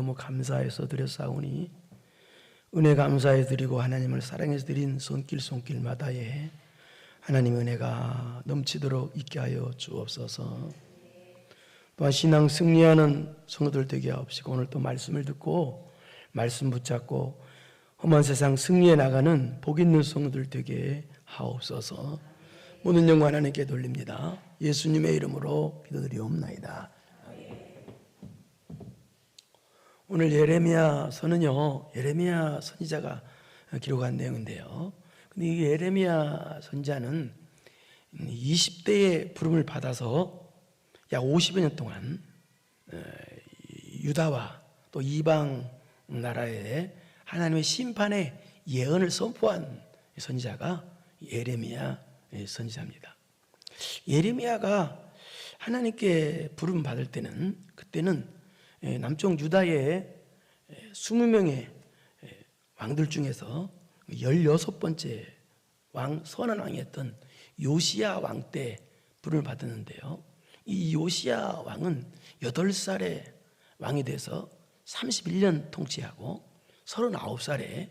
너무 감사해서 드렸사오니 은혜 감사해 드리고 하나님을 사랑해서 드린 손길마다에 하나님의 은혜가 넘치도록 있게 하여 주옵소서. 또한 신앙 승리하는 성도들 되게 하옵시고 오늘 또 말씀을 듣고 말씀 붙잡고 험한 세상 승리해 나가는 복 있는 성도들 되게 하옵소서. 모든 영광 하나님께 돌립니다. 예수님의 이름으로 기도드리옵나이다. 오늘 예레미야서는요, 예레미야 선지자가 기록한 내용인데요. 근데 이 예레미야 선지자는 20대의 부름을 받아서 약 50여 년 동안 유다와 또 이방 나라에 하나님의 심판의 예언을 선포한 선지자가 예레미야 선지자입니다. 예레미야가 하나님께 부름 받을 때는 그때는 남쪽 유다의 20명의 왕들 중에서 16번째 왕, 선한 왕이었던 요시야 왕 때 부름을 받았는데요. 이 요시야 왕은 8살에 왕이 돼서 31년 통치하고 39살에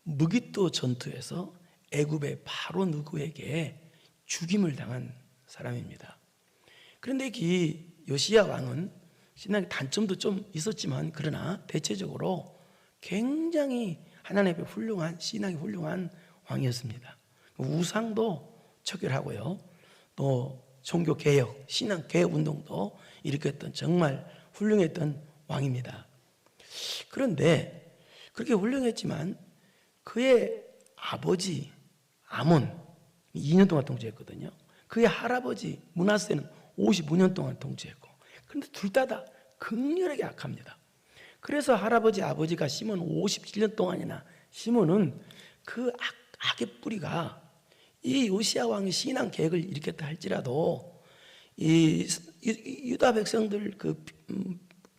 무기또 전투에서 애굽의 바로 누구에게 죽임을 당한 사람입니다. 그런데 이 요시야 왕은 신앙의 단점도 좀 있었지만 그러나 대체적으로 굉장히 하나님 앞에 훌륭한 신앙이 훌륭한 왕이었습니다. 우상도 척결하고요, 또 종교 개혁, 신앙 개혁 운동도 일으켰던 정말 훌륭했던 왕입니다. 그런데 그렇게 훌륭했지만 그의 아버지 아몬 2년 동안 통치했거든요. 그의 할아버지 므낫세는 55년 동안 통치했고, 그런데 둘 다 극렬하게 악합니다. 그래서 할아버지 아버지가 심은 57년 동안이나 심은 그 악의 뿌리가 이 요시야 왕의 신앙 계획을 일으켰다 할지라도 이 유다 백성들 그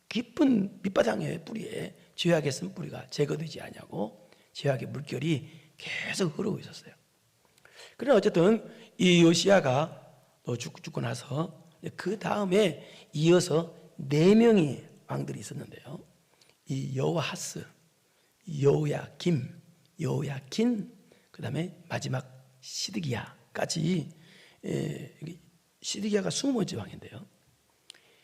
깊은 밑바닥의 뿌리에 죄악의 쓴 뿌리가 제거되지 않냐고 죄악의 물결이 계속 흐르고 있었어요. 그러나 어쨌든 이 요시야가 또 죽고 나서 그 다음에 이어서 4명의 왕들이 있었는데요. 이 여호아하스, 여호야김, 여호야킨, 그 다음에 마지막 시드기야까지, 시드기야가 20번째 왕인데요.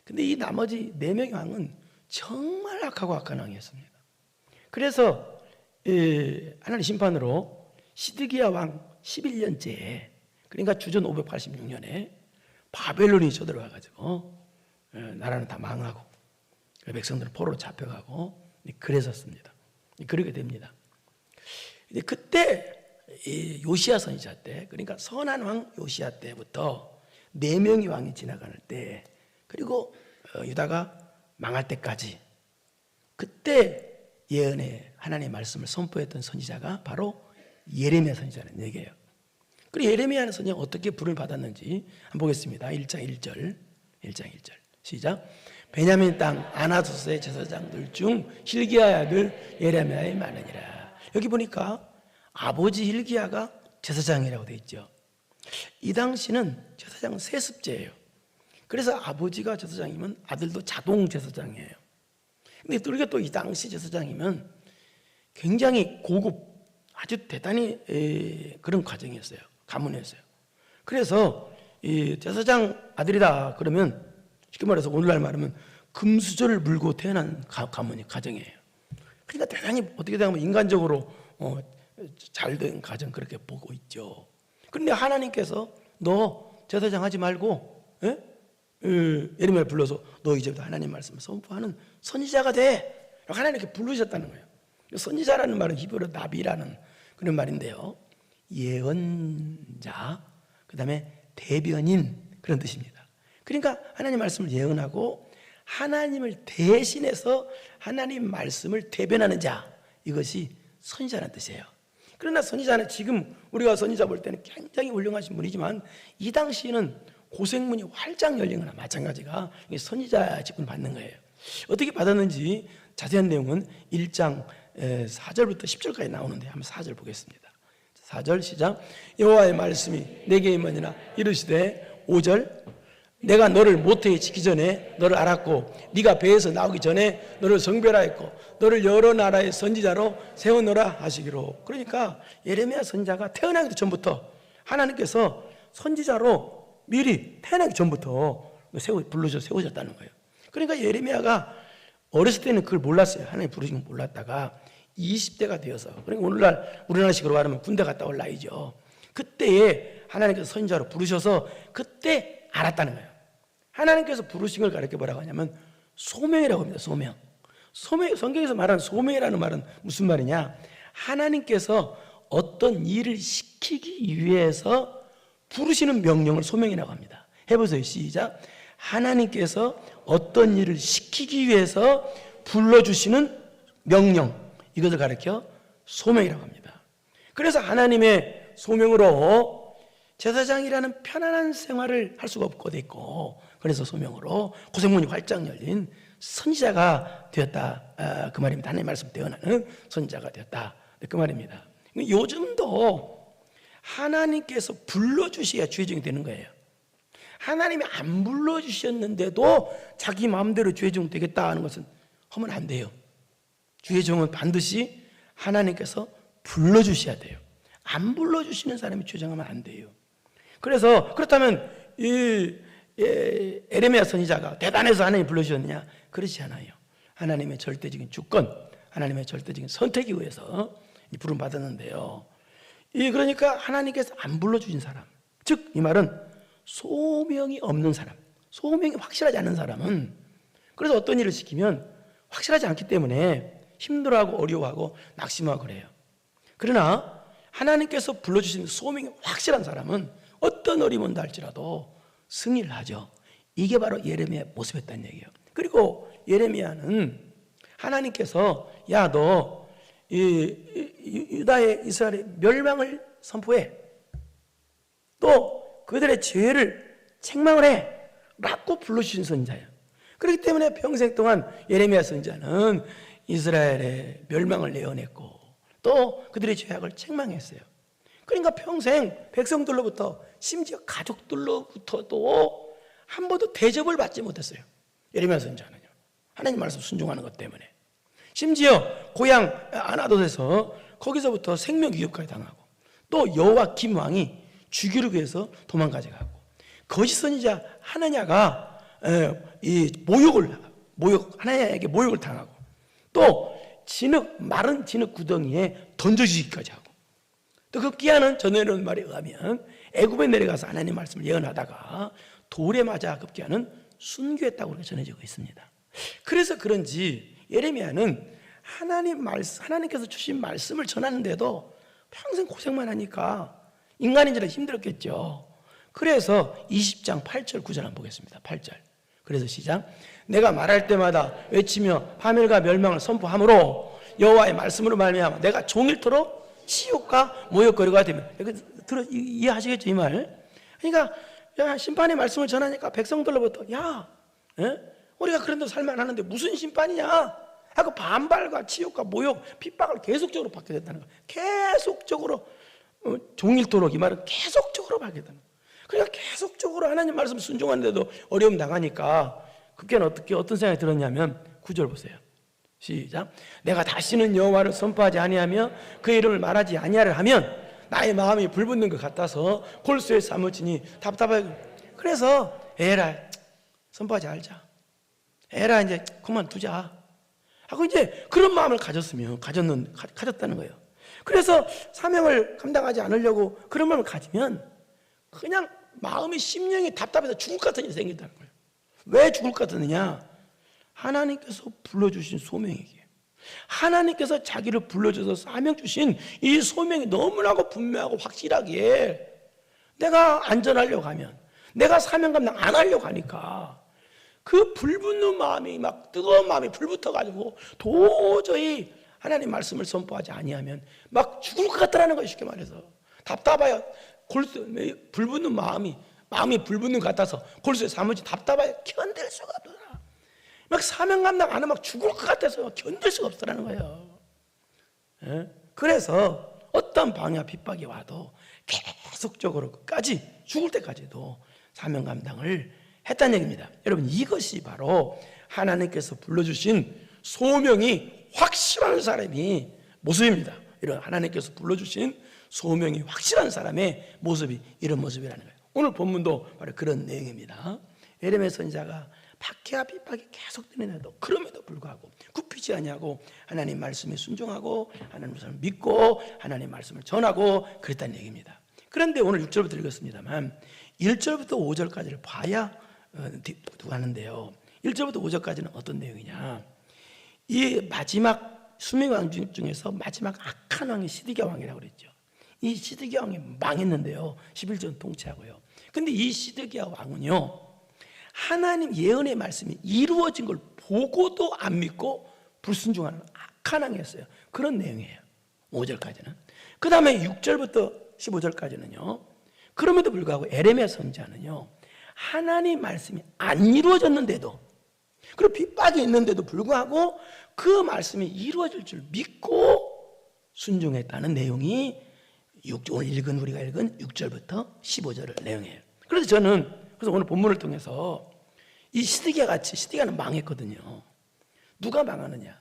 근데 이 나머지 4명의 왕은 정말 악하고 악한 왕이었습니다. 그래서 하나님 심판으로 시드기야 왕 11년째에, 그러니까 주전 586년에 바벨론이 쳐들어와가지고 나라는 다 망하고 백성들은 포로로 잡혀가고 그랬었습니다. 그렇게 됩니다. 그때 요시야 선지자 때, 그러니까 선한 왕 요시야 때부터 4명의 왕이 지나가는 때, 그리고 유다가 망할 때까지, 그때 예언의 하나님의 말씀을 선포했던 선지자가 바로 예레미야 선지자는 얘기예요. 그리고 예레미야는 선지자가 어떻게 부름을 받았는지 한번 보겠습니다. 1장 1절 시작. 베냐민 땅 아나소스의 제사장들 중 hil기야의 아들 예레미야의 많으니라. 여기 보니까 아버지 hil기야가 제사장이라고 되어 있죠. 이 당시는 제사장은 세습제예요. 그래서 아버지가 제사장이면 아들도 자동 제사장이에요. 근데 우리가 또 이 당시 제사장이면 굉장히 고급, 아주 대단히 그런 과정이었어요. 가문이었어요. 그래서 이 제사장 아들이다 그러면 쉽게 말해서 오늘날 말하면 금수저를 물고 태어난 가문이 가정이에요. 그러니까 대단히 어떻게 되면 인간적으로 잘된 가정 그렇게 보고 있죠. 그런데 하나님께서 너 제사장 하지 말고 예레미야를 불러서 너 이제부터 하나님 말씀을 선포하는 선지자가 돼. 하나님께 부르셨다는 거예요. 선지자라는 말은 히브리어 나비라는 그런 말인데요. 예언자, 그 다음에 대변인, 그런 뜻입니다. 그러니까 하나님 말씀을 예언하고 하나님을 대신해서 하나님 말씀을 대변하는 자, 이것이 선지자라는 뜻이에요. 그러나 선지자는 지금 우리가 선지자 볼 때는 굉장히 훌륭하신 분이지만 이 당시에는 고생문이 활짝 열린 거나 마찬가지가 선지자 직분 받는 거예요. 어떻게 받았는지 자세한 내용은 1장 4절부터 10절까지 나오는데 한번 4절 보겠습니다. 4절 시작. 여호와의 말씀이 내게 임하니라 이르시되 5절 내가 너를 모태에 짓기 전에 너를 알았고 네가 배에서 나오기 전에 너를 성별하였고 너를 여러 나라의 선지자로 세워놓으라 하시기로. 그러니까 예레미야 선지자가 태어나기도 전부터 하나님께서 선지자로 미리 태어나기 전부터 세우셨다는 거예요. 그러니까 예레미야가 어렸을 때는 그걸 몰랐어요. 하나님 부르신 걸 몰랐다가 20대가 되어서, 그러니까 오늘날 우리나라식으로 말하면 군대 갔다 올 나이죠. 그때에 하나님께서 선지자로 부르셔서 그때 알았다는 거예요. 하나님께서 부르신 걸 가르쳐 뭐라고 하냐면 소명이라고 합니다. 소명. 성경에서 말하는 소명이라는 말은 무슨 말이냐? 하나님께서 어떤 일을 시키기 위해서 부르시는 명령을 소명이라고 합니다. 해보세요. 시작. 하나님께서 어떤 일을 시키기 위해서 불러주시는 명령, 이것을 가르쳐 소명이라고 합니다. 그래서 하나님의 소명으로 제사장이라는 편안한 생활을 할 수가 없고 됐고, 그래서 소명으로 고생문이 활짝 열린 선지자가 되었다, 그 말입니다. 하나님의 말씀 대언하는 선지자가 되었다, 그 말입니다. 요즘도 하나님께서 불러주셔야 죄종이 되는 거예요. 하나님이 안 불러주셨는데도 자기 마음대로 죄종 되겠다 하는 것은 하면 안 돼요. 죄종은 반드시 하나님께서 불러주셔야 돼요. 안 불러주시는 사람이 죄종하면 안 돼요. 그래서 그렇다면 에레미야 선지자가 대단해서 하나님이 불러주셨느냐? 그렇지 않아요. 하나님의 절대적인 주권, 하나님의 절대적인 선택에 의해서 부름 받았는데요. 그러니까 하나님께서 안 불러주신 사람, 즉 이 말은 소명이 없는 사람, 소명이 확실하지 않은 사람은, 그래서 어떤 일을 시키면 확실하지 않기 때문에 힘들어하고 어려워하고 낙심하고 그래요. 그러나 하나님께서 불러주신 소명이 확실한 사람은 어떤 어려움을 할지라도 승리를 하죠. 이게 바로 예레미야의 모습이었다는 얘기예요. 그리고 예레미야는 하나님께서 야, 너 유다의 이스라엘의 멸망을 선포해, 또 그들의 죄를 책망을 해 라고 불러주신 선지자예요. 그렇기 때문에 평생 동안 예레미야 선지자는 이스라엘의 멸망을 예언했고 또 그들의 죄악을 책망했어요. 그러니까 평생 백성들로부터, 심지어 가족들로부터도 한 번도 대접을 받지 못했어요. 예레미야 선지자는요. 하나님 말씀 순종하는 것 때문에. 심지어 고향 아나돗에서 거기서부터 생명위협까지 당하고, 또 여호와 김왕이 죽이려고 해서 도망가지 가고, 거짓 선지자 하나냐가 하나냐에게 모욕을 당하고, 또 마른 진흙 구덩이에 던져주기까지 하고, 또 급기야는 전해놓은 말에 의하면 애굽에 내려가서 하나님 말씀을 예언하다가 돌에 맞아 급기야는 순교했다고 그렇게 전해지고 있습니다. 그래서 그런지 예레미야는 하나님께서 주신 말씀을 전하는데도 평생 고생만 하니까 인간인지라 힘들었겠죠. 그래서 20장 8절 9절 한번 보겠습니다. 8절. 그래서 시작. 내가 말할 때마다 외치며 파멸과 멸망을 선포함으로 여호와의 말씀으로 말미암아 내가 종일토록 치욕과 모욕거리가 되면, 이해하시겠죠 이 말? 그러니까 심판의 말씀을 전하니까 백성들로부터 우리가 그런 데 살만 하는데 무슨 심판이냐 하고 반발과 치욕과 모욕, 핍박을 계속적으로 받게 됐다는 거예요. 계속적으로 종일토록, 이 말은 계속적으로 받게 되는 거예요. 그러니까 계속적으로 하나님 말씀 순종하는데도 어려움 당하니까 그때는 어떤 생각이 들었냐면 9절 보세요. 시작. 내가 다시는 여호와를 선포하지 아니하며 그 이름을 말하지 아니하려 하면 나의 마음이 불붙는 것 같아서 골수에 사무치니 답답하고, 그래서 에라 선포하지 말자, 에라 이제 그만두자 하고 이제 그런 마음을 가졌다는 거예요. 그래서 사명을 감당하지 않으려고 그런 마음을 가지면 그냥 마음이 심령이 답답해서 죽을 것 같은 일이 생긴다는 거예요. 왜 죽을 것 같느냐? 하나님께서 불러주신 소명이기에, 하나님께서 자기를 불러줘서 사명 주신 이 소명이 너무나고 분명하고 확실하기에 내가 안전하려고 하면, 내가 사명 감당 안 하려고 하니까 그 불붙는 마음이, 막 뜨거운 마음이 불붙어가지고 도저히 하나님 말씀을 선포하지 아니하면 막 죽을 것 같다라는 거예요. 쉽게 말해서 답답하여 불붙는 마음이 불붙는 것 같아서 골수에 사무치 답답하여 견딜 수가 없더라. 막 사명 감당 안 하면 막 죽을 것 같아서 견딜 수가 없더라는 거예요. 그래서 어떤 방해와 핍박이 와도 계속적으로 끝까지, 죽을 때까지도 사명 감당을 했다는 얘기입니다. 여러분, 이것이 바로 하나님께서 불러주신 소명이 확실한 사람이 모습입니다. 이런 하나님께서 불러주신 소명이 확실한 사람의 모습이 이런 모습이라는 거예요. 오늘 본문도 바로 그런 내용입니다. 예레미야 선지자가 박해와 핍박이 계속 드러나도 그럼에도 불구하고 굽히지 아니하고 하나님 말씀에 순종하고 하나님 말씀을 믿고 하나님 말씀을 전하고 그랬다는 얘기입니다. 그런데 오늘 6절부터 읽었습니다만 1절부터 5절까지를 봐야 하는데요. 1절부터 5절까지는 어떤 내용이냐, 이 마지막 수명 왕 중에서 마지막 악한 왕이 시드기야 왕이라고 그랬죠. 이 시드기야 왕이 망했는데요, 11년 통치하고요. 근데 이 시드기야 왕은요, 하나님 예언의 말씀이 이루어진 걸 보고도 안 믿고 불순종하는 악한 왕이었어요. 그런 내용이에요. 5절까지는. 그 다음에 6절부터 15절까지는요, 그럼에도 불구하고 예레미야 선지자는요, 하나님 말씀이 안 이루어졌는데도, 그리고 핍박이 있는데도 불구하고 그 말씀이 이루어질 줄 믿고 순종했다는 내용이 우리가 읽은 6절부터 15절의 내용이에요. 그래서 오늘 본문을 통해서 이 시드기야 같이, 시드기야는 망했거든요. 누가 망하느냐?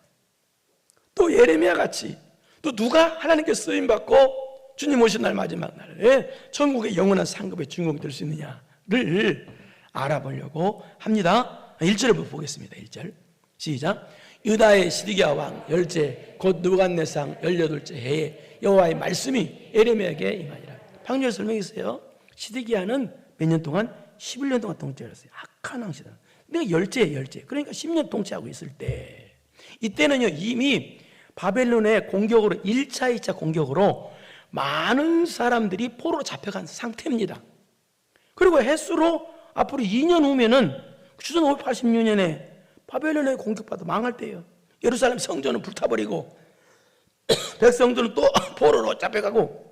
또 예레미야 같이 또 누가 하나님께 쓰임 받고 주님 오신 날 마지막 날에 천국의 영원한 상급의 주인공이 될 수 있느냐를 알아보려고 합니다. 1절을 보겠습니다. 1절 시작. 유다의 시드기야 왕 열째 곧 느부갓네살 18째 해에 여호와의 말씀이 예레미야에게 임하니라. 방금 전에 설명했어요. 시드기야는 몇 년 동안? 11년 동안 통치했어요. 악한 왕시다. 내가 열째 그러니까 10년 통치하고 있을 때, 이때는요 이미 바벨론의 공격으로 1차 2차 공격으로 많은 사람들이 포로로 잡혀간 상태입니다. 그리고 햇수로 앞으로 2년 후면은 주전 586년에 바벨론의 공격받아 망할 때예요. 예루살렘 성전은 불타버리고 백성들은 또 포로로 잡혀가고,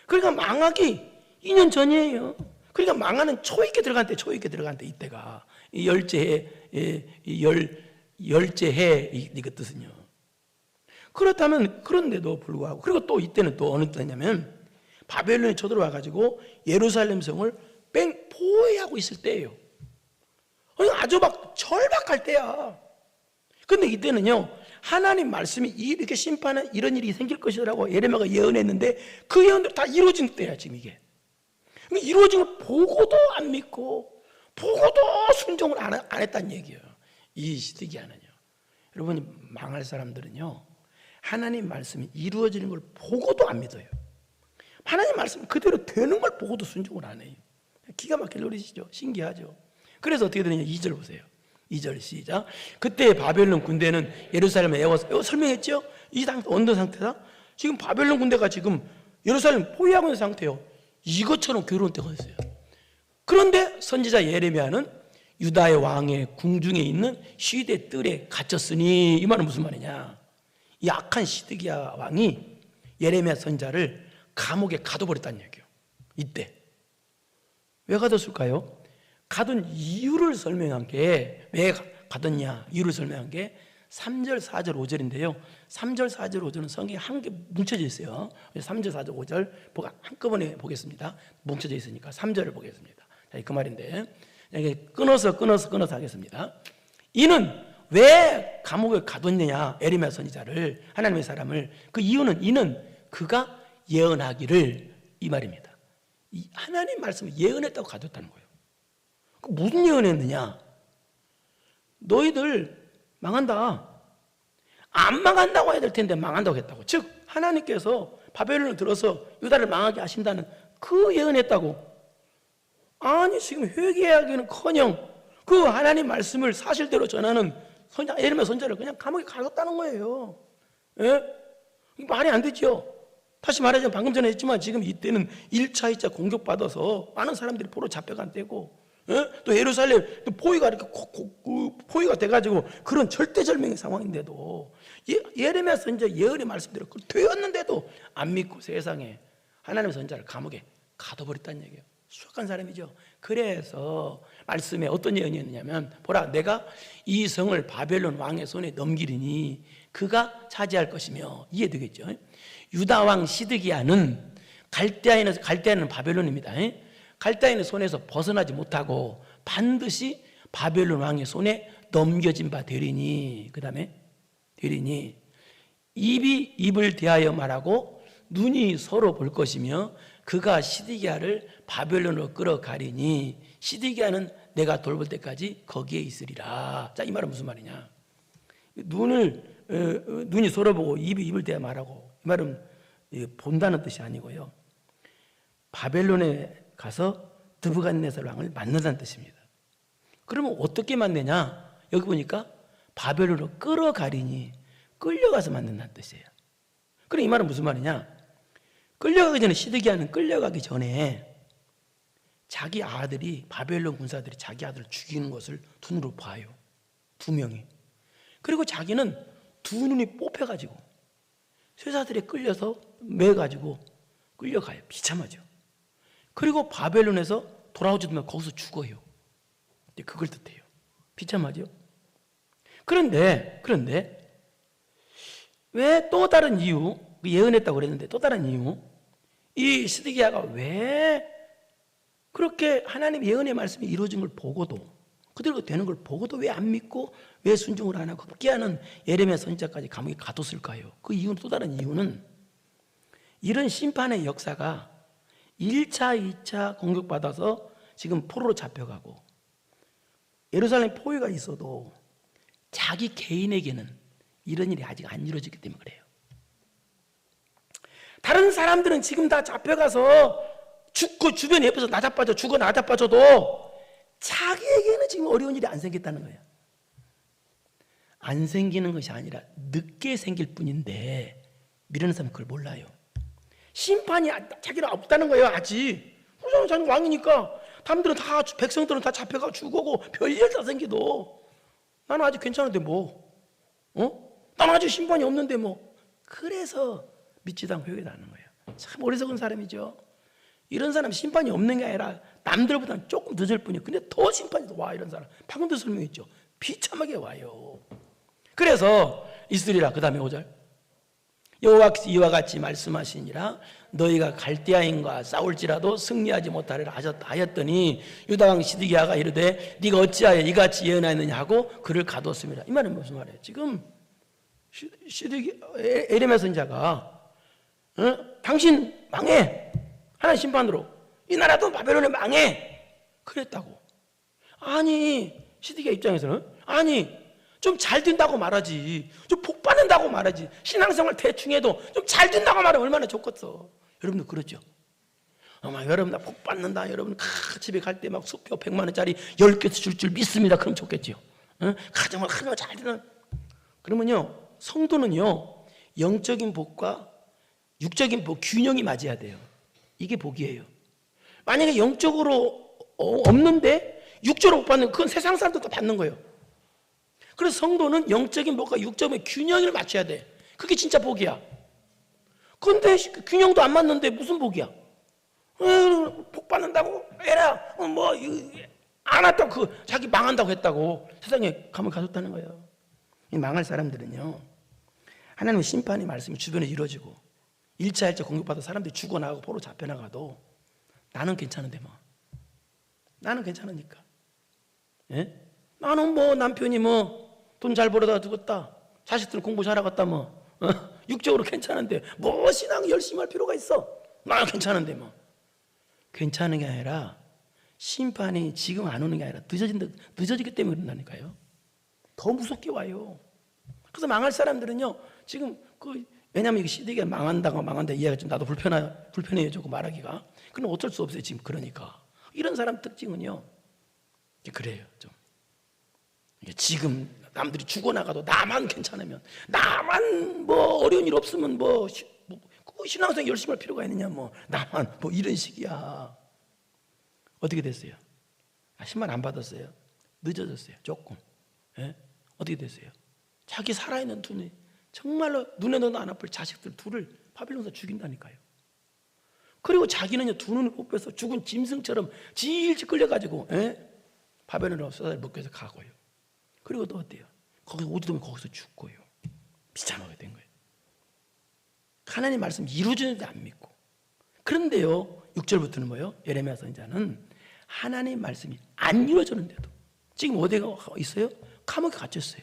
그러니까 망하기 2년 전이에요. 그러니까 망하는 초입게 들어간 때 이때가 이 열째 해 이그 뜻은요. 그렇다면, 그런데도 불구하고, 그리고 또 이때는 또 어느 때냐면 바벨론이 쳐들어와 가지고 예루살렘 성을 포위하고 있을 때예요. 아주 막 절박할 때야. 근데 이때는요, 하나님 말씀이 이렇게 심판한 이런 일이 생길 것이라고 예레미야가 예언했는데 그 예언대로 다 이루어진 때야 지금 이게. 이루어진 걸 보고도 안 믿고 보고도 순종을 안 했다는 얘기예요. 이 시드기야는요. 여러분이 망할 사람들은요, 하나님 말씀이 이루어지는 걸 보고도 안 믿어요. 하나님 말씀 그대로 되는 걸 보고도 순종을 안 해요. 기가 막힐 노릇이죠. 신기하죠. 그래서 어떻게 되느냐, 2절 보세요. 2절 시작. 그때 바벨론 군대는 예루살렘에 에워서, 설명했죠? 이 상태, 어떤 상태다? 지금 바벨론 군대가 지금 예루살렘 포위하고 있는 상태예요. 이것처럼 괴로운 때가 있어요. 그런데 선지자 예레미야는 유다의 왕의 궁중에 있는 시대 뜰에 갇혔으니, 이 말은 무슨 말이냐, 이 악한 시드기야 왕이 예레미야 선지자를 감옥에 가둬버렸다는 얘기예요. 이때 왜 가뒀을까요? 가둔 이유를 설명한 게, 왜 가뒀냐 이유를 설명한 게 3절, 4절, 5절인데요 3절, 4절, 5절은 성경에 한 개 뭉쳐져 있어요. 3절, 4절, 5절 한꺼번에 보겠습니다. 뭉쳐져 있으니까 3절을 보겠습니다. 자, 그 말인데 끊어서 하겠습니다. 이는 왜 감옥에 가뒀느냐, 예레미야 선지자를, 하나님의 사람을. 그 이유는 그가 예언하기를, 이 말입니다. 이 하나님 말씀을 예언했다고 가뒀다는 거예요. 무슨 예언했느냐? 너희들 망한다. 안 망한다고 해야 될 텐데 망한다고 했다고. 즉 하나님께서 바벨론을 들어서 유다를 망하게 하신다는 그 예언했다고. 아니 지금 회개하기는커녕 그 하나님 말씀을 사실대로 전하는 예레미야 선지자를 그냥 감옥에 가뒀다는 거예요. 예? 말이 안 되죠. 다시 말하자면 방금 전에 했지만 지금 이때는 1차 2차 공격받아서 많은 사람들이 포로 잡혀간 때고, 예? 또 예루살렘 또 포위가 이렇게 포위가 돼가지고 그런 절대절명의 상황인데도 예레미야 선지자 예언의 말씀대로 되었는데도 안 믿고 세상에 하나님의 선지자를 감옥에 가둬버렸다는 얘기예요. 수학한 사람이죠. 그래서 말씀에 어떤 예언이었냐면, 보라 내가 이 성을 바벨론 왕의 손에 넘기리니 그가 차지할 것이며, 이해되겠죠? 유다 왕 시드기야는 갈대아인은 바벨론입니다. 갈대아인의 손에서 벗어나지 못하고 반드시 바벨론 왕의 손에 넘겨진 바 되리니. 그 다음에 되리니 입이 입을 대하여 말하고 눈이 서로 볼 것이며 그가 시드기야를 바벨론으로 끌어가리니 시드기야는 내가 돌볼 때까지 거기에 있으리라. 자, 이 말은 무슨 말이냐? 눈이 서로 보고 입이 입을 대하여 말하고, 이 말은 본다는 뜻이 아니고요, 바벨론에 가서 느부갓네살 왕을 만나자는 뜻입니다. 그러면 어떻게 만나냐? 여기 보니까 바벨론으로 끌어가리니, 끌려가서 만든다는 뜻이에요. 그럼 이 말은 무슨 말이냐? 끌려가기 전에, 시드기야는 끌려가기 전에 자기 아들이, 바벨론 군사들이 자기 아들을 죽이는 것을 눈으로 봐요. 2명이. 그리고 자기는 2눈이 뽑혀가지고 쇠사들에 끌려서 매가지고 끌려가요. 비참하죠. 그리고 바벨론에서 돌아오지도 않으면 거기서 죽어요. 그걸 뜻해요. 비참하죠. 그런데 왜 또 다른 이유, 예언했다고 그랬는데 또 다른 이유, 이 시드기야가 왜 그렇게 하나님 예언의 말씀이 이루어진 걸 보고도, 그대로 되는 걸 보고도 왜 안 믿고 왜 순종을 안 하고 함께하는 예레미야 선지자까지 감옥에 가뒀을까요? 그 이유는, 또 다른 이유는, 이런 심판의 역사가 1차, 2차 공격받아서 지금 포로로 잡혀가고 예루살렘 포위가 있어도 자기 개인에게는 이런 일이 아직 안 이루어졌기 때문에 그래요. 다른 사람들은 지금 다 잡혀가서 죽고 주변 옆에서 나자빠져 죽어 나자빠져도 자기에게는 지금 어려운 일이 안 생겼다는 거예요. 안 생기는 것이 아니라 늦게 생길 뿐인데 미루는 사람은 그걸 몰라요. 심판이 자기는 없다는 거예요. 아직 자기는 왕이니까 남들은 다, 백성들은 다 잡혀가 죽고 별일 다 생기도 나는 아직 괜찮은데 뭐, 나는 아직 심판이 없는데 뭐. 그래서 믿지도 않고 회개하는 거예요. 참 어리석은 사람이죠. 이런 사람 심판이 없는 게 아니라 남들보다는 조금 늦을 뿐이에요. 근데 더 심판이 와. 이런 사람 방금도 설명했죠. 비참하게 와요. 그래서 있으리라. 그 다음에 5절, 여호와께서 이와 같이 말씀하시니라. 너희가 갈대아인과 싸울지라도 승리하지 못하리라 하였더니 유다왕 시드기야가 이르되 네가 어찌하여 이같이 예언하였느냐 하고 그를 가뒀습니다. 이 말은 무슨 말이에요? 지금 예레미야 선지자가 당신 망해, 하나님 심판으로 이 나라도 바벨론에 망해 그랬다고. 아니, 시드기야 입장에서는 아니, 좀 잘 된다고 말하지, 좀 복 받는다고 말하지, 신앙생활 대충 해도 좀 잘 된다고 말하면 얼마나 좋겠어. 여러분도 그렇죠? 여러분 나 복 받는다, 여러분 집에 갈 때 막 수표 100만 원짜리 10개 줄 줄 믿습니다. 그럼 좋겠죠. 가정을 하면 잘 되는. 그러면요, 성도는요, 영적인 복과 육적인 복 균형이 맞아야 돼요. 이게 복이에요. 만약에 영적으로 없는데 육적으로 복 받는, 그건 세상 사람들도 받는 거예요. 그래서 성도는 영적인 복과 육적인 균형을 맞춰야 돼. 그게 진짜 복이야. 그런데 균형도 안 맞는데 무슨 복이야? 복 받는다고 에라 안 왔다고 자기 망한다고 했다고 세상에 가면 가졌다는 거예요. 이 망할 사람들은요, 하나님의 심판의 말씀이 주변에 이루어지고 1차, 2차 공격받아 사람들이 죽어나가고 포로 잡혀나가도 나는 괜찮은데 뭐, 나는 괜찮으니까, 예? 나는 뭐 남편이 뭐 돈 잘 벌어다 두었다, 자식들 공부 잘하겠다, 뭐 육적으로 괜찮은데 뭐 신앙 열심히 할 필요가 있어. 나는 괜찮은데 뭐. 괜찮은 게 아니라 심판이 지금 안 오는 게 아니라 늦어지기 때문에 그런다니까요. 더 무섭게 와요. 그래서 망할 사람들은요, 지금 왜냐하면 이게 시대가 망한다 이해가 좀 나도 불편해요 조금 말하기가. 그럼 어쩔 수 없어요 지금. 그러니까 이런 사람 특징은요, 그래요 좀. 지금 남들이 죽어나가도 나만 괜찮으면, 나만 뭐 어려운 일 없으면 뭐 신앙생활 열심히 할 필요가 있느냐, 뭐 나만 뭐 이런 식이야. 어떻게 됐어요? 심판 안 받았어요. 늦어졌어요 조금. 예? 어떻게 됐어요? 자기 살아있는 눈에, 정말로 눈에도 안 아플 자식들 둘을 바빌론에서 죽인다니까요. 그리고 자기는요, 2눈을 뽑혀서 죽은 짐승처럼 질질 끌려가지고, 예? 바벨론으로 쏟아져 먹혀서 가고요. 그리고 또 어때요? 거기서 오지도 않으면 거기서 죽고요. 비참하게 된 거예요. 하나님 말씀 이루어지는지 안 믿고. 그런데요, 6절부터는 뭐예요? 예레미야 선지자는 하나님 말씀이 안 이루어졌는데도 지금 어디가 있어요? 감옥에 갇혔어요.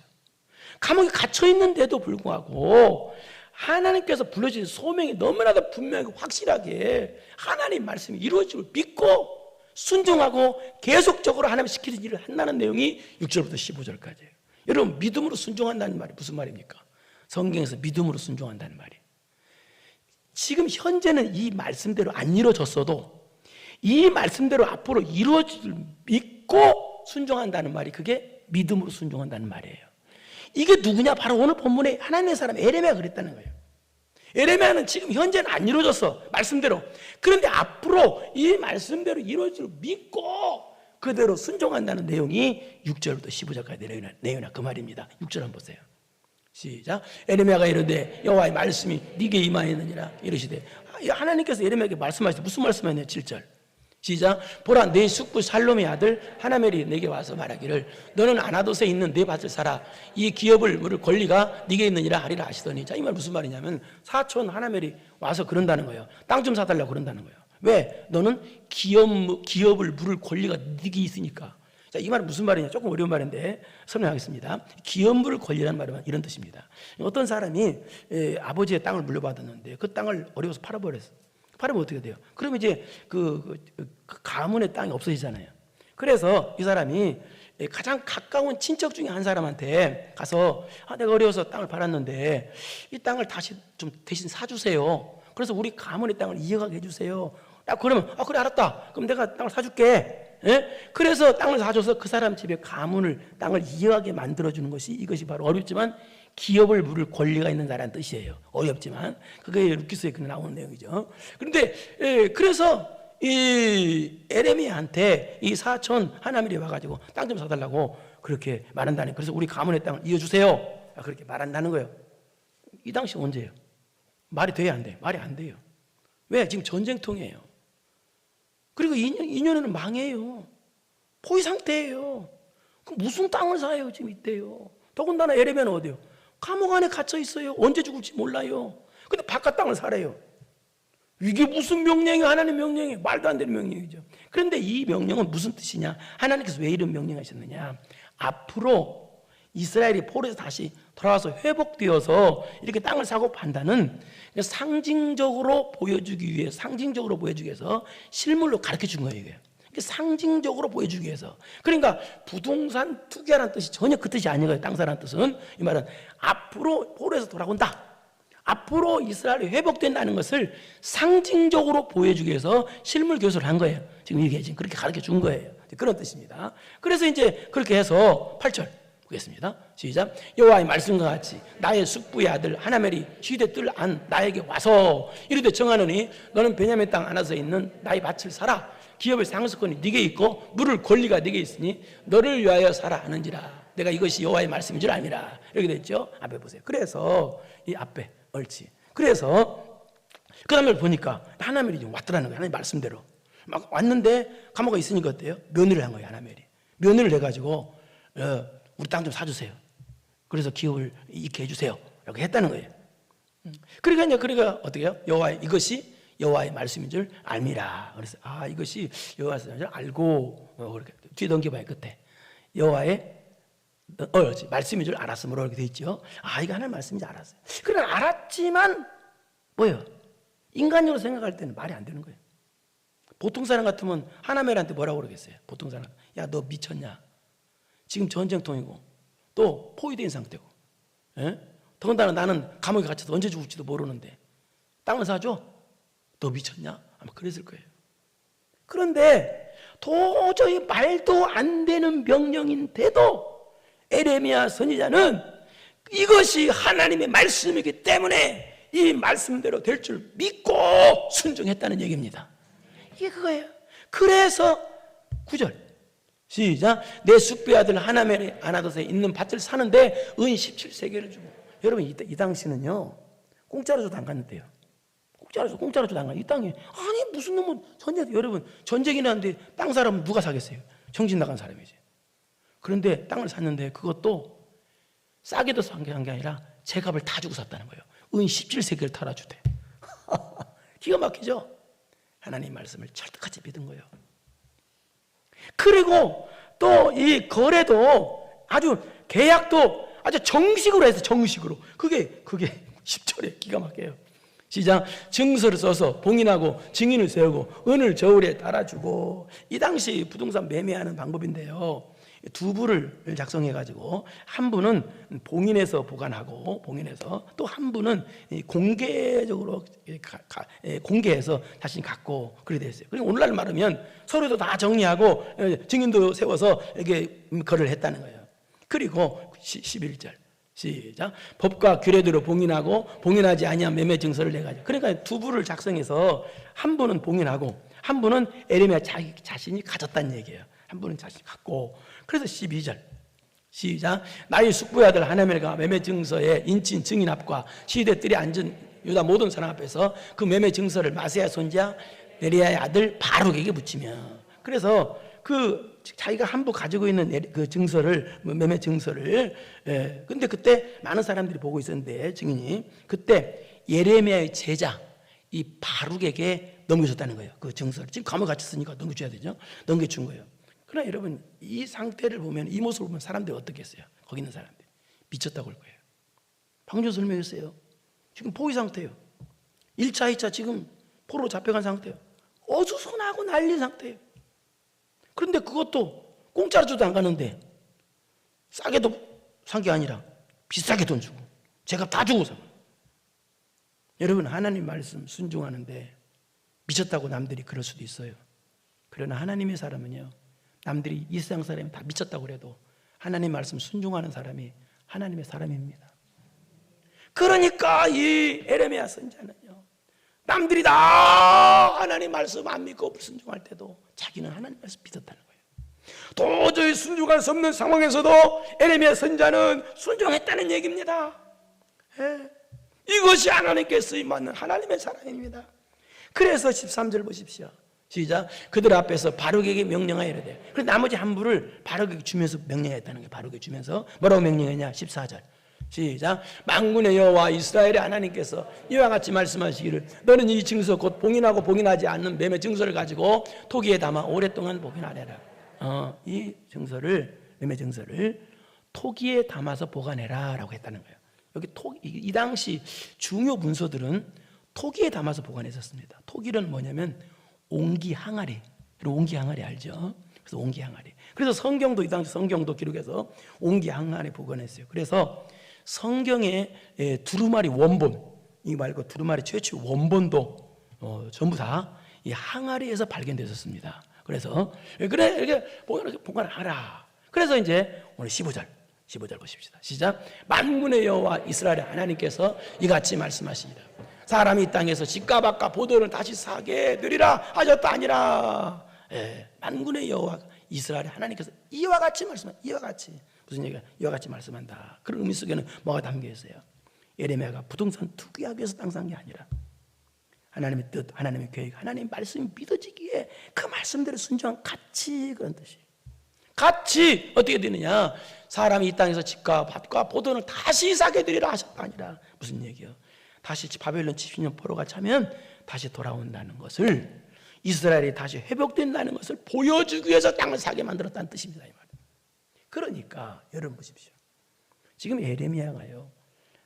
감옥에 갇혀 있는데도 불구하고 하나님께서 불러주신 소명이 너무나도 분명하게 확실하게 하나님 말씀이 이루어지고 믿고 순종하고 계속적으로 하나님 시키는 일을 한다는 내용이 6절부터 15절까지예요. 여러분, 믿음으로 순종한다는 말이 무슨 말입니까? 성경에서 믿음으로 순종한다는 말이에요. 지금 현재는 이 말씀대로 안 이루어졌어도 이 말씀대로 앞으로 이루어질 줄 믿고 순종한다는 말이 그게 믿음으로 순종한다는 말이에요. 이게 누구냐? 바로 오늘 본문에 하나님의 사람 에레미야가 그랬다는 거예요. 에레미야는 지금 현재는 안 이루어졌어, 말씀대로. 그런데 앞으로 이 말씀대로 이루어질 줄 믿고 그대로 순종한다는 내용이 6절부터 15절까지 내용이나 그 말입니다. 6절 한번 보세요. 시작. 에레미야가 이르되 여호와의 말씀이 네게 임하였느니라 이르시되, 하나님께서 에레미야에게 말씀하시되 무슨 말씀하셨냐? 7절 시작. 보라, 내 숙부 살롬의 아들 하나멜이 내게 와서 말하기를 너는 아나돗에 있는 내 밭을 사라. 이 기업을 물을 권리가 네게 있느니라 하리라 하시더니. 자, 이 말 무슨 말이냐면 사촌 하나멜이 와서 그런다는 거예요. 땅 좀 사달라고 그런다는 거예요. 왜? 너는 기업을 물을 권리가 네게 있으니까. 자, 이 말은 무슨 말이냐? 조금 어려운 말인데 설명하겠습니다. 기업 물을 권리라는 말은 이런 뜻입니다. 어떤 사람이 아버지의 땅을 물려받았는데 그 땅을 어려워서 팔아버렸어. 팔으면 어떻게 돼요? 그러면 이제 그 가문의 땅이 없어지잖아요. 그래서 이 사람이 가장 가까운 친척 중에 한 사람한테 가서 내가 어려워서 땅을 팔았는데 이 땅을 다시 좀 대신 사주세요. 그래서 우리 가문의 땅을 이어가게 해주세요. 그러면 그래, 알았다. 그럼 내가 땅을 사줄게. 예? 그래서 땅을 사줘서 그 사람 집에 가문을, 땅을 이어가게 만들어주는 것이, 이것이 바로 어렵지만 기업을 물을 권리가 있는 자라는 뜻이에요. 어렵지만 그게 루키스에 나오는 내용이죠. 그런데 그래서 이 에레미야한테 이 사촌 하나멜이 와가지고 땅 좀 사달라고 그렇게 말한다니. 그래서 우리 가문의 땅을 이어주세요. 그렇게 말한다는 거예요. 이 당시 언제예요? 말이 돼야 안 돼요? 말이 안 돼요. 왜? 지금 전쟁통이에요. 그리고 2년 후에는 망해요. 포위 상태예요. 그럼 무슨 땅을 사요? 지금 이때요. 더군다나 에레미야는 어디요? 감옥 안에 갇혀 있어요. 언제 죽을지 몰라요. 근데 바깥 땅을 사래요. 이게 무슨 명령이에요? 하나님 명령이에요. 말도 안 되는 명령이죠. 그런데 이 명령은 무슨 뜻이냐? 하나님께서 왜 이런 명령하셨느냐? 앞으로 이스라엘이 포로에서 다시 돌아와서 회복되어서 이렇게 땅을 사고 판다는 상징적으로 보여주기 위해서 실물로 가르쳐 준 거예요. 이게. 상징적으로 보여주기 위해서. 그러니까 부동산 투기하라는 뜻이 전혀 그 뜻이 아닌 거예요. 땅 사라는 뜻은. 이 말은 앞으로 포로에서 돌아온다, 앞으로 이스라엘이 회복된다는 것을 상징적으로 보여주기 위해서 실물 교수를 한 거예요. 지금 이게 지금 그렇게 가르쳐 준 거예요. 그런 뜻입니다. 그래서 이제 그렇게 해서 8절 보겠습니다. 시작. 여호와의 말씀과 같이 나의 숙부의 아들 하나멜이 시대 뜰 안 나에게 와서 이르되 정하노니 너는 베냐민 땅 아나서에 있는 나의 밭을 사라. 기업의 상속권이 네게 있고 물을 권리가 네게 있으니 너를 위하여 사라 하는지라. 내가 이것이 여호와의 말씀인 줄 압니다. 이렇게 됐죠. 앞에 보세요. 그래서 이 앞에 옳지. 그래서 그 다음에 보니까 하나멜이 좀 왔더라는 거예요. 하나님 말씀대로 막 왔는데 감옥에 있으니까 어때요? 면회를 한 거예요. 하나멜이 면회를 해가지고 우리 땅 좀 사주세요. 그래서 기업을 있게 해주세요. 이렇게 했다는 거예요. 그러니까 어떻게 해요? 이것이 여호와의 말씀인 줄 알미라. 그래서 이것이 여호와의 말씀인 줄 알고 그렇게 뒤에 넘겨봐요. 끝에 여호와의 말씀인 줄 알았으므로 이렇게 돼 있죠. 이거 하나님 말씀인 줄 알았어요. 그러나 알았지만 뭐예요? 인간적으로 생각할 때는 말이 안 되는 거예요. 보통 사람 같으면 하나멜한테 뭐라고 그러겠어요? 보통 사람, 야, 너 미쳤냐? 지금 전쟁통이고 또 포위된 상태고, 더군다나 나는 감옥에 갇혀서 언제 죽을지도 모르는데 땅을 사줘? 너 미쳤냐? 아마 그랬을 거예요. 그런데 도저히 말도 안 되는 명령인데도 에레미야 선지자는 이것이 하나님의 말씀이기 때문에 이 말씀대로 될 줄 믿고 순종했다는 얘기입니다. 이게 그거예요. 그래서 9절 시작. 내 숙부의 아들 하나멜의 아나돗에 있는 밭을 사는데 은 17세겔을 주고. 여러분 이 당시는요 공짜로 줘도 안 갔는데요. 공짜로 줘도 안 가. 이 땅에 무슨 놈은 여러분 전쟁이 나는데 땅 사람은 누가 사겠어요? 정신 나간 사람이지. 그런데 땅을 샀는데 그것도 싸게도 산 게 아니라 제값을 다 주고 샀다는 거예요. 은 17세겔을 털어주대. 기가 막히죠? 하나님 말씀을 철떡같이 믿은 거예요. 그리고 또 이 거래도 아주 계약도 아주 정식으로 해서 정식으로. 그게 10절에 기가 막혀요. 시작. 증서를 써서 봉인하고 증인을 세우고 은을 저울에 달아주고. 이 당시 부동산 매매하는 방법인데요, 두 부를 작성해 가지고 한 부는 봉인해서 보관하고, 봉인해서 또 한 부는 공개적으로 공개해서 다시 갖고, 그렇게 되어 있어요. 그리고 오늘날 말하면 서류도 다 정리하고 증인도 세워서 이렇게 거래를 했다는 거예요. 그리고 11절 시작. 법과 규례대로 봉인하고 봉인하지 아니한 매매 증서를 내 가지고. 그러니까 두 부를 작성해서 한 부는 봉인하고 한 부는 에레미야 자신이 가졌다는 얘기예요. 한 부는 자신이 갖고. 그래서 12절 시작. 나의 숙부의 아들 하나멜과 매매 증서의 인친 증인 앞과 시대 뜰에 앉은 유다 모든 사람 앞에서 그 매매 증서를 마세야 손자 네리야의 아들 바룩에게 붙이며. 그래서 그 자기가 한 부 가지고 있는 그 증서를, 매매 증서를, 근데 그때 많은 사람들이 보고 있었는데, 증인이 그때 예레미야의 제자 이 바룩에게 넘겨줬다는 거예요. 그 증서를 지금 감옥에 갇혔으니까 넘겨줘야 되죠. 넘겨준 거예요. 그러나 여러분, 이 상태를 보면, 이 모습을 보면 사람들이 어떻게 했어요? 거기 있는 사람들이 미쳤다고 할 거예요. 방금 설명했어요. 지금 포위 상태예요. 1차, 2차 지금 포로로 잡혀간 상태예요. 어수선하고 난리 상태예요. 그런데 그것도 공짜로 줘도 안 가는데, 싸게도 산 게 아니라 비싸게 돈 주고 제값 다 주고 산 거예요. 여러분, 하나님 말씀 순종하는데 미쳤다고 남들이 그럴 수도 있어요. 그러나 하나님의 사람은요, 남들이 이 세상 사람이 다 미쳤다고 그래도 하나님 말씀 순종하는 사람이 하나님의 사람입니다. 그러니까 이 에레미야 선지자는요, 남들이 다 하나님 말씀 안 믿고 불순종할 때도 자기는 하나님 말씀 믿었다는 거예요. 도저히 순종할 수 없는 상황에서도 에레미야 선지자는 순종했다는 얘기입니다. 이것이 하나님께 쓰임받는 하나님의 사랑입니다. 그래서 13절 보십시오. 시작. 그들 앞에서 바룩에게 명령하여 이르되. 그래서 나머지 한 부를 바룩에게 주면서 명령했다는 거예요. 바룩에게 주면서 뭐라고 명령했냐? 14절 시작. 만군의 여호와 이스라엘의 하나님께서 이와 같이 말씀하시기를 너는 이 증서 곧 봉인하고 봉인하지 않는 매매 증서를 가지고 토기에 담아 오랫동안 보관하래라. 이 증서를, 매매 증서를 토기에 담아서 보관해라 라고 했다는 거예요. 여기 이 당시 중요 문서들은 토기에 담아서 보관했었습니다. 토기는 뭐냐면 옹기 항아리. 옹기 항아리 알죠? 그래서 옹기 항아리. 그래서 성경도, 이 당시 성경도 기록해서 옹기 항아리 보관했어요. 그래서 성경의 두루마리 원본, 이 말고 두루마리 최초 원본도 전부 다 이 항아리에서 발견됐었습니다. 그래서 그래 이렇게 보관하라. 그래서 이제 오늘 15절 보십시다. 시작. 만군의 여호와 이스라엘의 하나님께서 이같이 말씀하시니라. 사람이 이 땅에서 집값 아까 보도를 다시 사게 되리라 하셨다 아니라. 만군의 여호와 이스라엘의 하나님께서 이와 같이 말씀한다. 이와 같이. 무슨 얘기야? 이와 같이 말씀한다. 그런 의미 속에는 뭐가 담겨 있어요? 예레미야가 부동산 투기하기 위해서 땅 산 게 아니라 하나님의 뜻, 하나님의 계획, 하나님의 말씀이 믿어지기에 그 말씀대로 순종한 가치, 그런 뜻이에요. 가치 어떻게 되느냐? 사람이 이 땅에서 집과 밭과 보돈을 다시 사게 되리라 하셨다 아니라. 무슨 얘기예요? 다시 바벨론 70년 포로가 차면 다시 돌아온다는 것을, 이스라엘이 다시 회복된다는 것을 보여주기 위해서 땅을 사게 만들었다는 뜻입니다. 이 말은. 그러니까 여러분 보십시오. 지금 예레미야가요,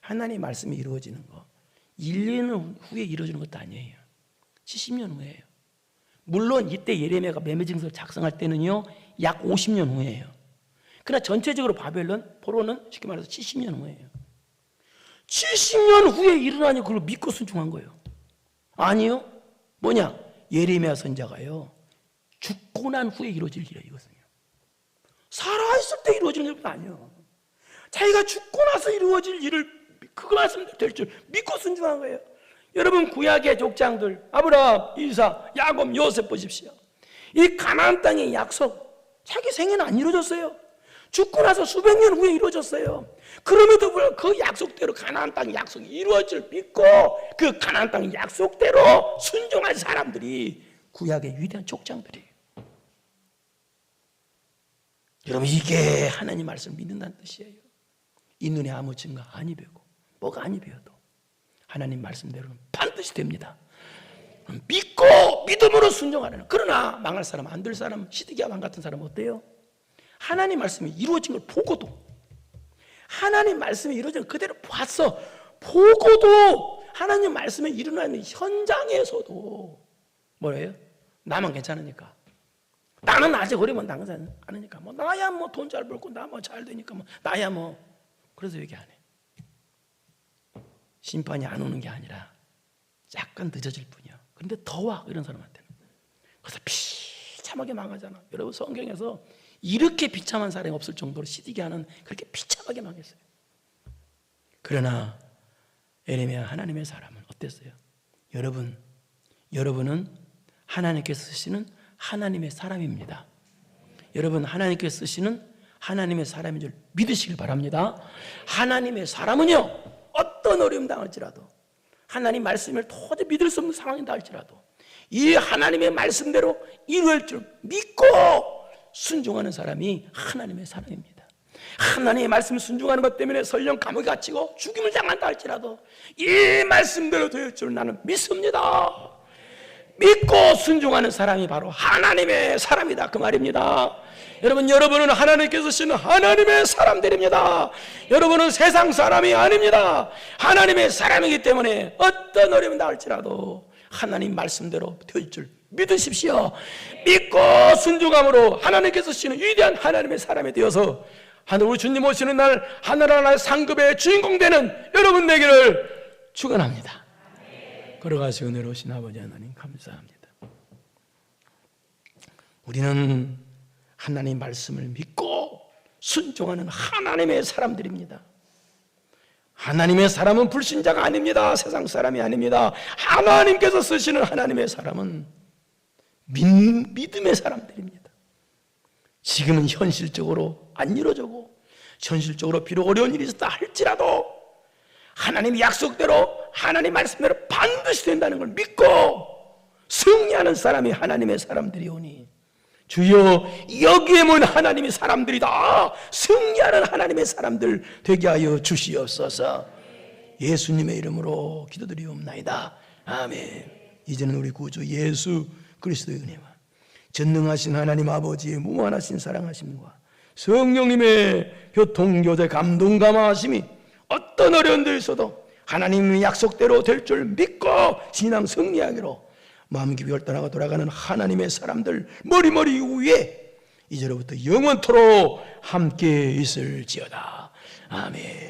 하나님의 말씀이 이루어지는 거 1년 후에 이루어지는 것도 아니에요. 70년 후에요. 물론 이때 예레미야가 매매증서를 작성할 때는요 약 50년 후에요. 그러나 전체적으로 바벨론 포로는 쉽게 말해서 70년 후에요. 70년 후에 일어나니 그걸 믿고 순종한 거예요. 아니요. 뭐냐? 예레미야 선지자가요 죽고 난 후에 이루어질 일이에요. 이것은요 살아있을 때 이루어지는 일은 아니에요. 자기가 죽고 나서 이루어질 일을 그거 말씀대로 될 줄 믿고 순종한 거예요. 여러분 구약의 족장들 아브라함, 이삭, 야곱, 요셉 보십시오. 이 가나안 땅의 약속 자기 생애는 안 이루어졌어요. 죽고 나서 수백 년 후에 이루어졌어요. 그럼에도 불구하고 그 약속대로 가나안 땅 약속이 이루어질 믿고 그 가나안 땅 약속대로 순종한 사람들이 구약의 위대한 족장들이에요. 여러분 이게 하나님 말씀 믿는다는 뜻이에요. 이 눈에 아무 증거 아니 배고 뭐가 아니 배어도 하나님 말씀대로는 반드시 됩니다. 믿고 믿음으로 순종하는. 그러나 망할 사람, 안 될 사람, 시드기야 왕 같은 사람은 어때요? 하나님 말씀이 이루어진 걸 보고도, 하나님 말씀이 이루어진 걸 그대로 봤어. 보고도 하나님 말씀이 일어나는 현장에서도 뭐예요? 나만 괜찮으니까, 나는 아직 어리면 당하지 않으니까, 뭐 나야 뭐 돈 잘 벌고 나 뭐 잘 되니까 뭐 나야 뭐, 그래서 얘기 안 해. 심판이 안 오는 게 아니라 약간 늦어질 뿐이야. 그런데 더 와, 이런 사람한테는. 그래서 비참하게 망하잖아. 여러분, 성경에서 이렇게 비참한 사람이 없을 정도로 시드기야는 그렇게 비참하게 망했어요. 그러나 에레미야 하나님의 사람은 어땠어요? 여러분은 하나님께서 쓰시는 하나님의 사람입니다. 여러분, 하나님께서 쓰시는 하나님의 사람인 줄 믿으시길 바랍니다. 하나님의 사람은요, 어떤 어려움 당할지라도, 하나님 말씀을 도저히 믿을 수 없는 상황이다 할지라도 이 하나님의 말씀대로 이루어질 줄 믿고 순종하는 사람이 하나님의 사람입니다. 하나님의 말씀을 순종하는 것 때문에 설령 감옥에 갇히고 죽임을 당한다 할지라도 이 말씀대로 될 줄 나는 믿습니다. 믿고 순종하는 사람이 바로 하나님의 사람이다, 그 말입니다. 여러분은 하나님께서 쓰시는 하나님의 사람들입니다. 여러분은 세상 사람이 아닙니다. 하나님의 사람이기 때문에 어떤 어려움이 나올지라도 하나님 말씀대로 될 줄 믿으십시오. 믿고 순종함으로 하나님께서 쓰시는 위대한 하나님의 사람이 되어서 우리 주님 오시는 날 하늘나라의 상급의 주인공 되는 여러분 되기를 축원합니다. 걸어가시 은혜로우신 아버지 하나님 감사합니다. 우리는 하나님 말씀을 믿고 순종하는 하나님의 사람들입니다. 하나님의 사람은 불신자가 아닙니다. 세상 사람이 아닙니다. 하나님께서 쓰시는 하나님의 사람은 믿음의 사람들입니다. 지금은 현실적으로 안 이루어지고 현실적으로 비록 어려운 일이 있었다 할지라도 하나님의 약속대로 하나님 말씀대로 반드시 된다는 걸 믿고 승리하는 사람이 하나님의 사람들이오니 주여 여기에 모인 하나님의 사람들이다, 승리하는 하나님의 사람들 되게 하여 주시옵소서. 예수님의 이름으로 기도드리옵나이다. 아멘. 이제는 우리 구주 예수 그리스도의 은혜와 전능하신 하나님 아버지의 무한하신 사랑하심과 성령님의 교통교제 감동 감화하심이 어떤 어려운 데 있어도 하나님의 약속대로 될 줄 믿고 신앙 승리하기로 마음 깊이 혈단하고 돌아가는 하나님의 사람들 머리머리 위에 이제로부터 영원토록 함께 있을지어다. 아멘.